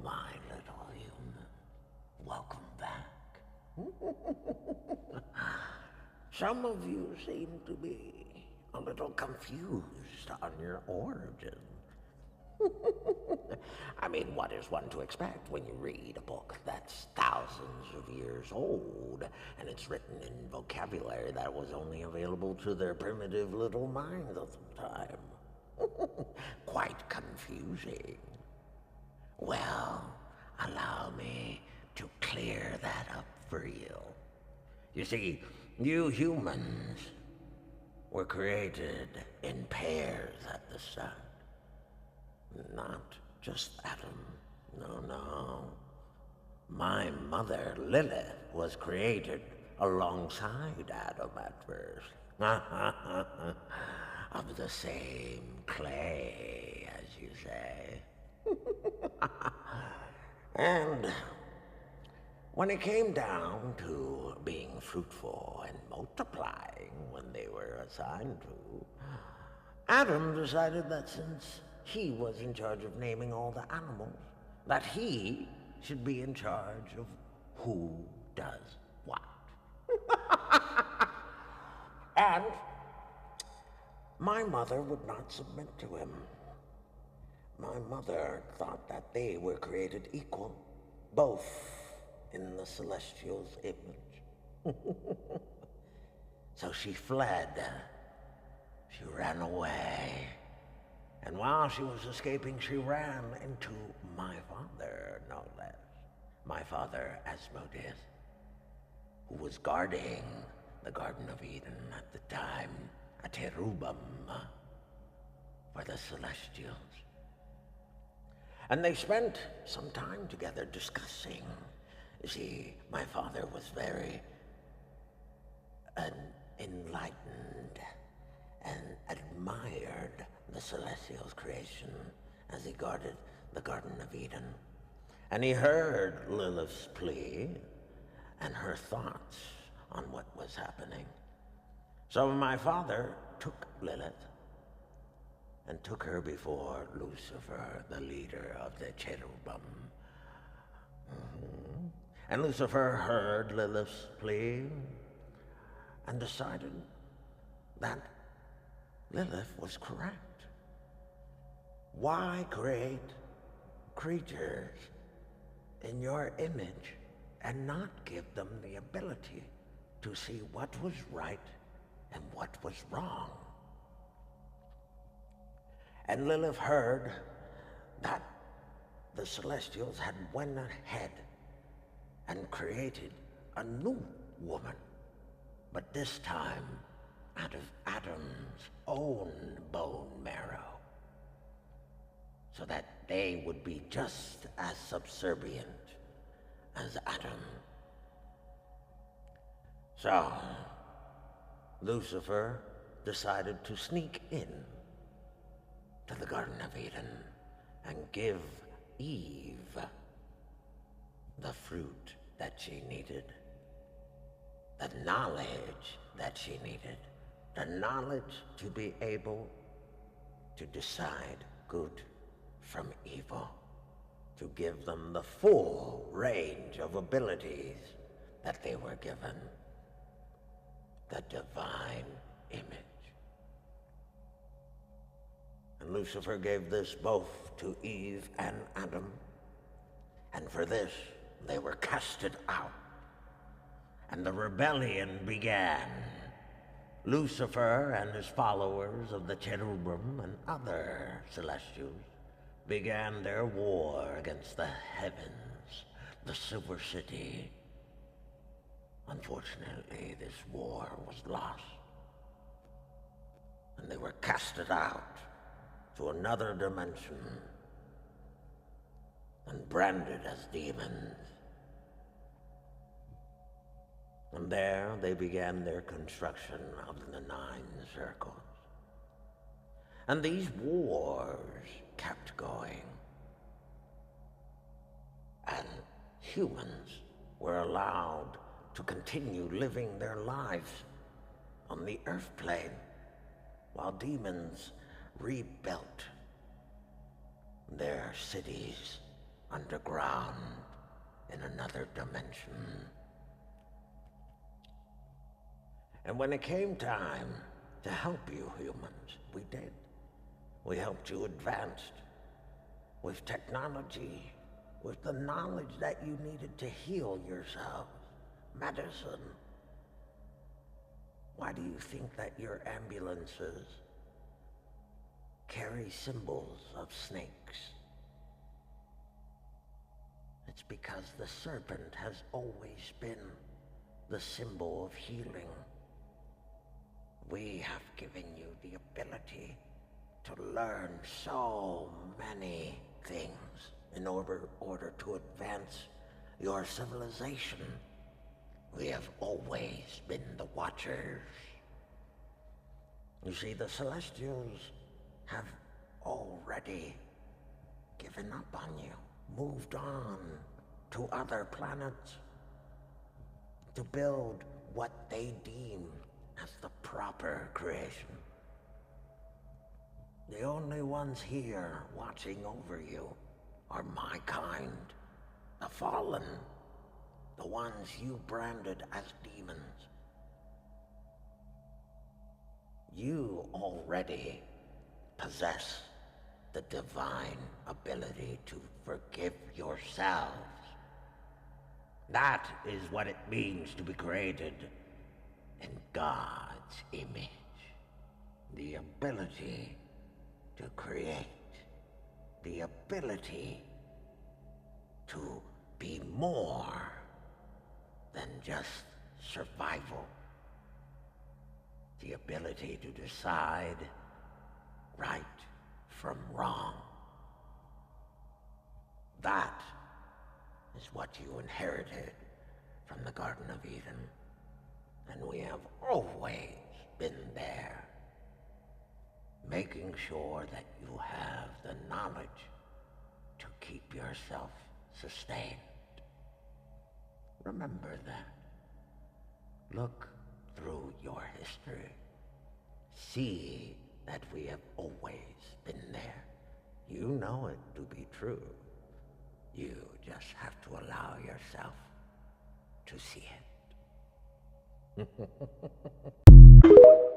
my little human. Welcome back. Some of you seem to be a little confused on your origin. I mean, what is one to expect when you read a book that's thousands of years old and it's written in vocabulary that was only available to their primitive little minds at the time? Quite confusing. Well, allow me to clear that up for you. You see, you humans were created in pairs at the start. Not just Adam. No. My mother, Lilith, was created alongside Adam at first. Of the same clay, as you say. And when it came down to being fruitful and multiplying when they were assigned to, Adam decided that since he was in charge of naming all the animals, that he should be in charge of who does what. And my mother would not submit to him. My mother thought that they were created equal, both in the celestial's image. So she fled. She ran away. And while she was escaping, she ran into my father, no less. My father, Asmodeus, who was guarding the Garden of Eden at the time, a cherubim for the Celestials. And they spent some time together discussing. You see, my father was very enlightened and admired the Celestials' creation as he guarded the Garden of Eden. And he heard Lilith's plea and her thoughts on what was happening. So my father took Lilith and took her before Lucifer, the leader of the cherubim. And Lucifer heard Lilith's plea and decided that Lilith was correct. Why create creatures in your image and not give them the ability to see what was right and what was wrong? And Lilith heard that the Celestials had went ahead and created a new woman, but this time out of Adam's own bone marrow, so that they would be just as subservient as Adam. So, Lucifer decided to sneak in to the Garden of Eden and give Eve the fruit that she needed, the knowledge that she needed, the knowledge to be able to decide good from evil, to give them the full range of abilities that they were given, the divine image. And Lucifer gave this both to Eve and Adam, and for this they were casted out, and the rebellion began. Lucifer and his followers of the cherubim and other celestials began their war against the heavens, the Silver City. Unfortunately, this war was lost, and they were casted out to another dimension and branded as demons. And there they began their construction of the 9 circles. And these wars kept going. And humans were allowed to continue living their lives on the earth plane, while demons rebuilt their cities underground in another dimension. And when it came time to help you humans, we did. We helped you advance with technology, with the knowledge that you needed to heal yourselves. Medicine. Why do you think that your ambulances carry symbols of snakes? It's because the serpent has always been the symbol of healing. We have given you the ability to learn so many things in order to advance your civilization. We have always been the Watchers. You see, the Celestials have already given up on you, moved on to other planets to build what they deem as the proper creation. The only ones here watching over you are my kind, the fallen, the ones you branded as demons. You already possess the divine ability to forgive yourselves. That is what it means to be created in God's image. The ability to create. The ability to be more than just survival. The ability to decide right from wrong. That is what you inherited from the Garden of Eden. And we have always been there, making sure that you have the knowledge to keep yourself sustained. Remember that. Look through your history. See that we have always been there. You know it to be true. You just have to allow yourself to see it.